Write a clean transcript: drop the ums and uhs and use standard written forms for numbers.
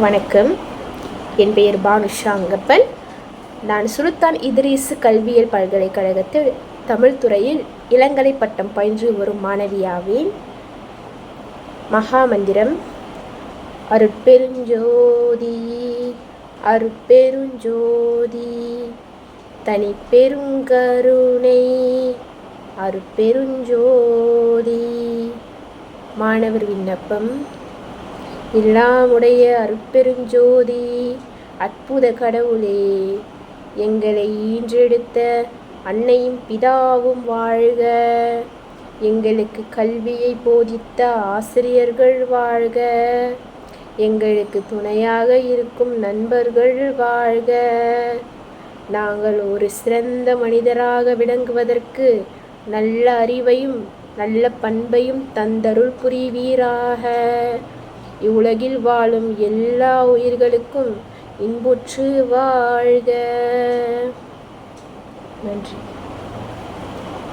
வணக்கம். என் பெயர் பானுஷா அங்கப்பன். நான் சுல்தான் இத்ரீஸ் கல்வியியல் பல்கலைக்கழகத்தில் தமிழ் துறையில் இளங்கலை பட்டம் பயின்று வரும் மாணவியாவேன். மகாமந்திரம். அருட்பெருஞ்சோதி அருட்பெருஞ்சோதி தனிப்பெருங்கருணை அருட்பெருஞ்சோதி. மாணவர் விண்ணப்பம். எல்லாமுடைய அருட்பெருஞ்சோதி, அற்புத கடவுளே, எங்களை ஈன்றெடுத்த அன்னையும் பிதாவும் வாழ்க. எங்களுக்கு கல்வியை போதித்த ஆசிரியர்கள் வாழ்க. எங்களுக்கு துணையாக இருக்கும் நண்பர்கள் வாழ்க. நாங்கள் ஒரு சிறந்த மனிதராக விளங்குவதற்கு நல்ல அறிவையும் நல்ல பண்பையும் தந்தருள் புரிவீராக. இவ்வுலகில் வாழும் எல்லா உயிர்களுக்கும் இன்புற்று வாழ்க. நன்றி.